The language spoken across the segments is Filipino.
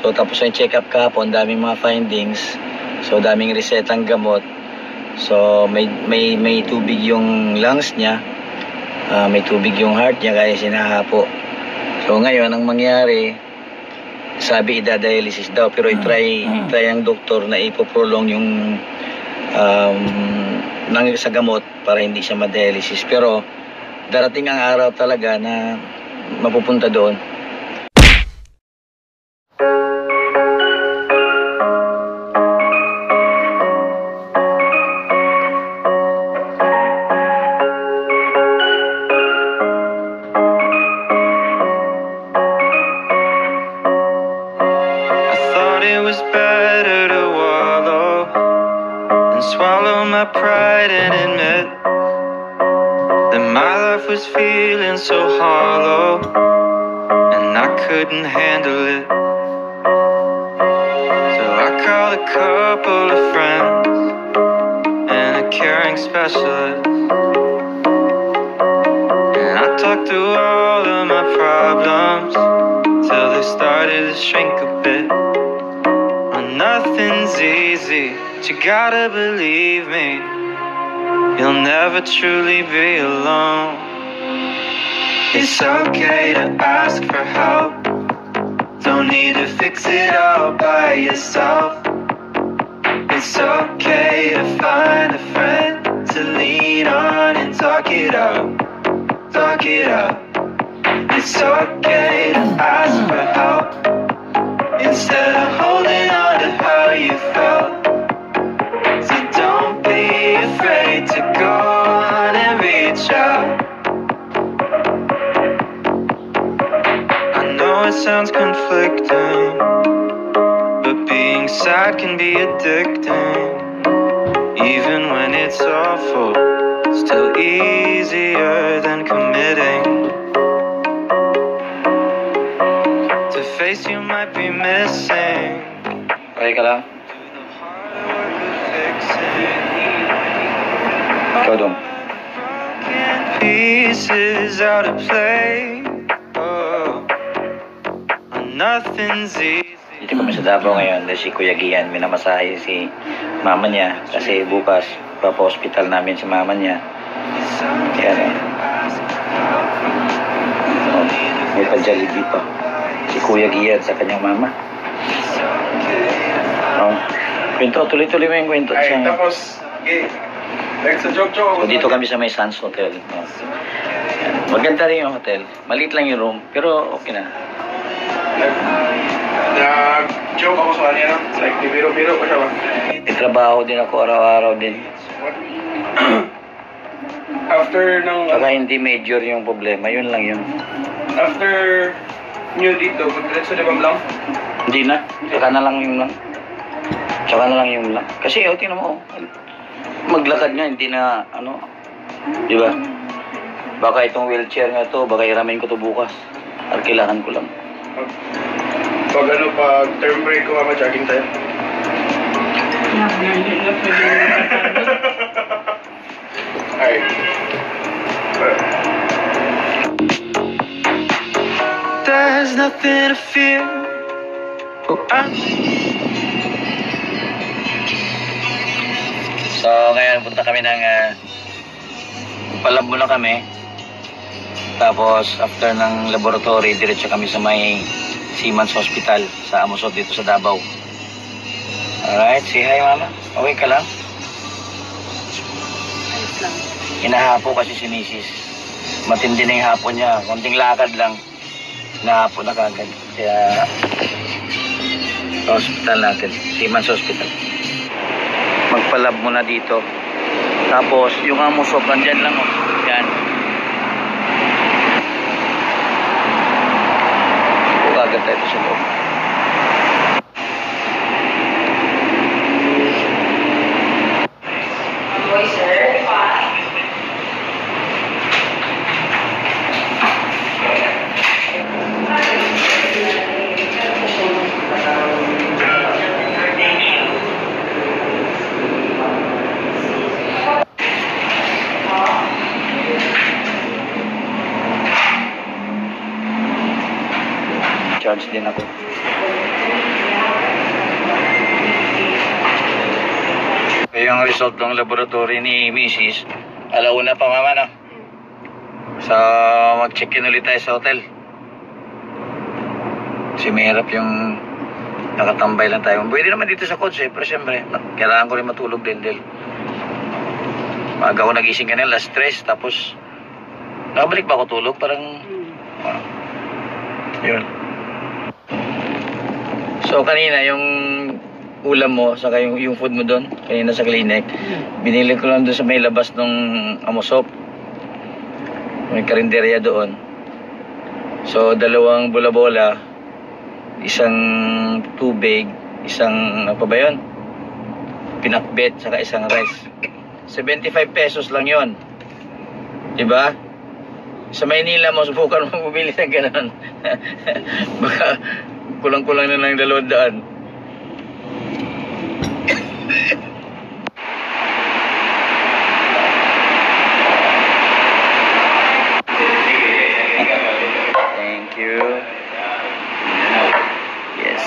So tapos yung check-up kahapon, daming mga findings. So daming resetang gamot. So may tubig yung lungs niya. May tubig yung heart niya kaya sinahapo. So ngayon ang mangyari, sabi idadialysis daw, pero try ang doktor na ipoprolong yung sa gamot para hindi siya ma-dialysis. Pero darating ang araw talaga na mapupunta doon. Swallow my pride and admit that my life was feeling so hollow and I couldn't handle it. So I called a couple of friends and a caring specialist, and I talked through all of my problems till they started to shrink a bit. Nothing's easy, but you gotta believe me, you'll never truly be alone. It's okay to ask for help, don't need to fix it all by yourself. It's okay to find a friend to lean on and talk it out, talk it out. It's okay to ask for help instead of holding on to how you felt. So don't be afraid to go on and reach out. I know it sounds conflicting, but being sad can be addicting. Even when it's awful, still easier than committing. To face you might be missing. Okay ka lang? Ikaw dong. Pieces out of play. Oh, nothing's easy. Dito kami sa Davao ngayon dahil si Kuya Gian minamasahe si mama niya kasi bukas papa-hospital namin si mama niya. Kaya may pa-Jollibee pa si Kuya Gian sa kanyang mama. Kwento, tuloy-tuloy mo yung kwento. Ay, tapos, next sa joke-joke. So, dito kami sa may Sands Hotel. Maganda rin yung hotel. Maliit lang yung room, pero okay na. Nag-joke ako sa kanya, no? Like, biro-biro ko siya ba? Trabaho din ako araw-araw din. After ng... Saka hindi major yung problema, yun lang yun. After nyo dito, magdiretso di ba lang? Hindi na, saka na lang yung lang. Saka na lang yung lang. Kasi, tingnan mo, maglakad nga, hindi na, di ba? Baka itong wheelchair nga to, baka iramin ko to bukas. At kailangan ko lang. Pag pag term break ko, ma-jogging tayo. Ay. There's nothing to fear. Oh, So, ngayon, punta kami ng palab muna kami. Tapos, after ng laboratory, diretso kami sa may Siemens Hospital sa Amusot dito sa Davao. Alright, say hi mama. Okay ka lang? Ayos lang. Hinahapo kasi si Mrs. Matindi na yung hapon niya. Konting lakad lang. Hinahapo na kagad. Kaya, sa hospital natin. Siemens Hospital. Magpalab muna dito. Tapos, yung Amusot, andyan lang. Oh. Yan. Agad tayo sa loob. Boy, sir. Charge din ako. yung result ng laboratory ni Mrs. Alauna pa, mama, no? So, mag-check-in ulit tayo sa hotel. Kasi mahirap yung nakatambay lang tayo. Pwede naman dito sa coach, pero siyempre, kailangan ko rin matulog din, Del. Maaga ako nagising kanina, last stress, tapos nakabalik ba ako tulog? Parang, yun. So, kanina, yung ulam mo, saka yung food mo doon, kanina sa clinic, binili ko lang doon sa may labas ng Amosop. May karinderya doon. So, 2 bola-bola, isang tubig, isang, ano pa ba yun? Pinakbet, saka isang rice. 75 pesos lang yon, diba? Sa Maynila mo, subukan mo bumili ng gano'n. Baka kulang-kulang na lang 200. Thank you. Yes.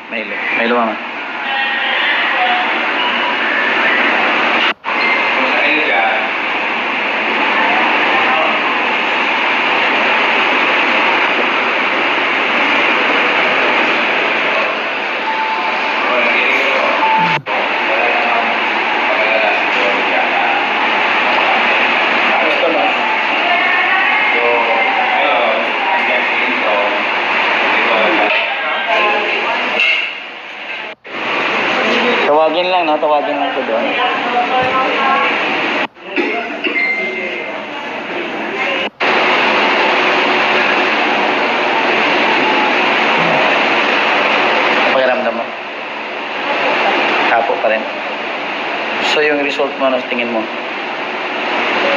Milo, mama. Tawagin lang ko doon. Pakiramdam mo? Hapo pa rin. So yung result mo, ano tingin mo?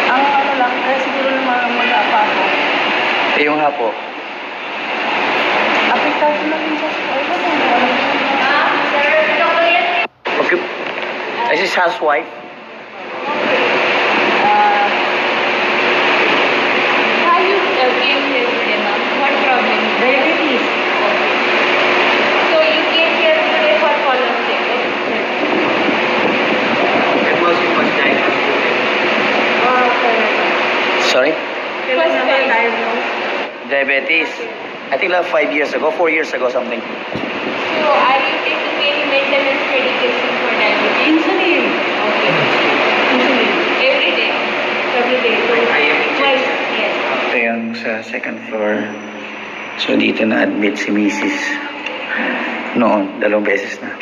Ang ano lang, kaya siguro naman mag-apa ako. Yung hapo? Apektado na rin siya sa Okay. Is this housewife? How you came here today, ma'am? What problem? Diabetes. So you came here today for follow-up checkup? Sorry? First time. Diabetes. I think like 5 years ago, 4 years ago something. So are you taking any maintenance medication for diabetes? Insulin. Okay. Insulin. Every day? Every day. Twice? Yes. Ito yung sa second floor. So dito na-admit si Mrs. Noon, 2 beses na.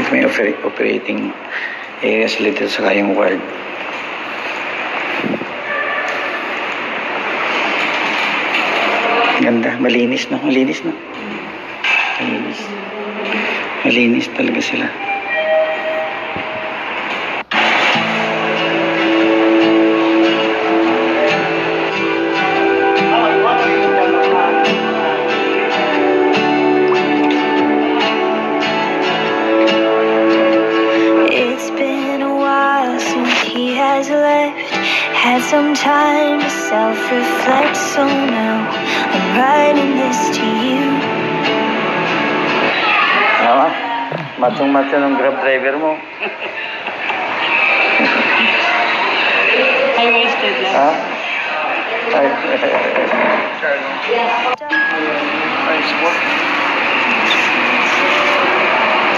Ito may operating areas little sa kayong ward. Ganda, malinis na, malinis na. Malinis. Malinis talaga sila. It's been a while since he has left. Had some time to self-reflect, so now I'm writing this to you. Tama? Matong-mato ng grab driver mo. High-waisted lang. Ha? Ay.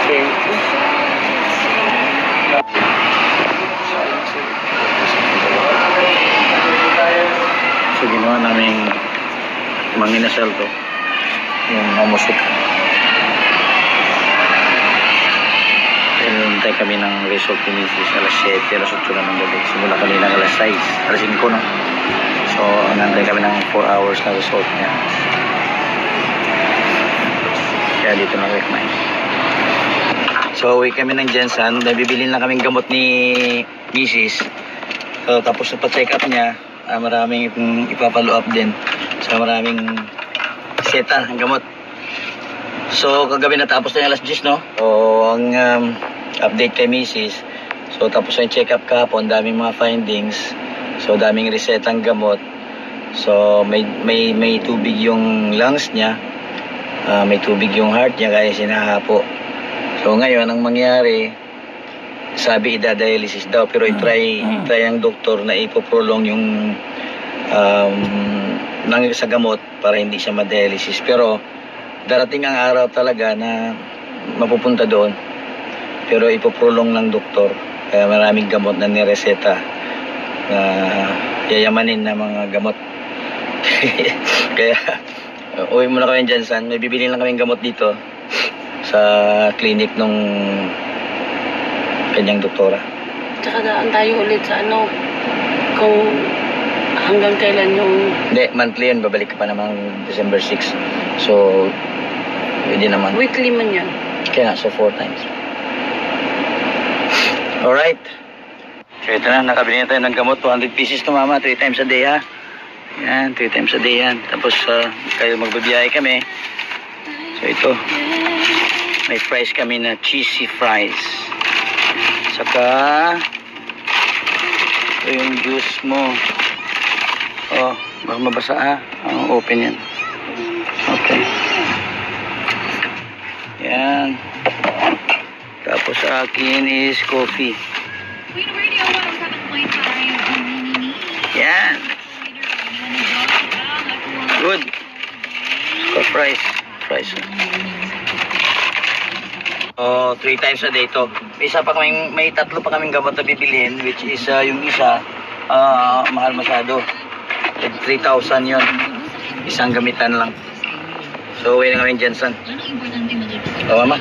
Okay. So ginawa namin manginasal to, yung Amosop. Hinintay kami ng result ni Mrs. alas 7, alas 8 na ng gabi. Simula kanina alas 6, alas 5 na. So nantay kami ng 4 hours na result niya. Kaya dito na rin kumain. So uwi kami ng Jensen, bibili na kaming gamot ni Mrs. So tapos na pa-check up niya, maraming ipapalo up din. So maraming seta ang gamot. So kagabi natapos na yung alas 10, no? So ang update kay Mrs. So tapos na yung check up kahapon, daming mga findings. So daming resetang gamot. So may tubig yung lungs niya. may tubig yung heart niya kaya sinahapo. So ngayon ang mangyari, sabi idadialysis daw, pero try ang doktor na ipoprolong yung sa gamot para hindi siya ma-dialysis. Pero darating ang araw talaga na mapupunta doon, pero ipoprolong ng doktor. Kaya maraming gamot na nireseta na yayamanin na mga gamot. Kaya uwi muna kami dyan, San. May bibili lang kaming gamot dito sa clinic nung kanyang doktora. Tsaka daan tayo ulit sa ano, kung hanggang kailan yung... Hindi, monthly yun. Babalik ka pa naman December 6. So, pwede naman. Weekly man yan. Kaya nga, so 4 times. Alright. So, ito na. Nakabili na tayo ng gamot. 200 pieces to, mama. 3 times a day, ha? Yan, 3 times a day yan. Tapos, kayo magbabiyahe kami. So, ito. May fries kami na cheesy fries. Saka, ito yung juice mo. Oh, baka mabasa, ha? Open yan. Okay. Yan. Tapos sa akin is coffee. Yan. Good. Got fries. Fries. Oh, 3 times a day to. May tatlo pa kaming gamot na bibilihin, which is yung isa, mahal masyado. 3,000 yun. Isang gamitan lang. So, uwi na kami dyan, San. O, mama.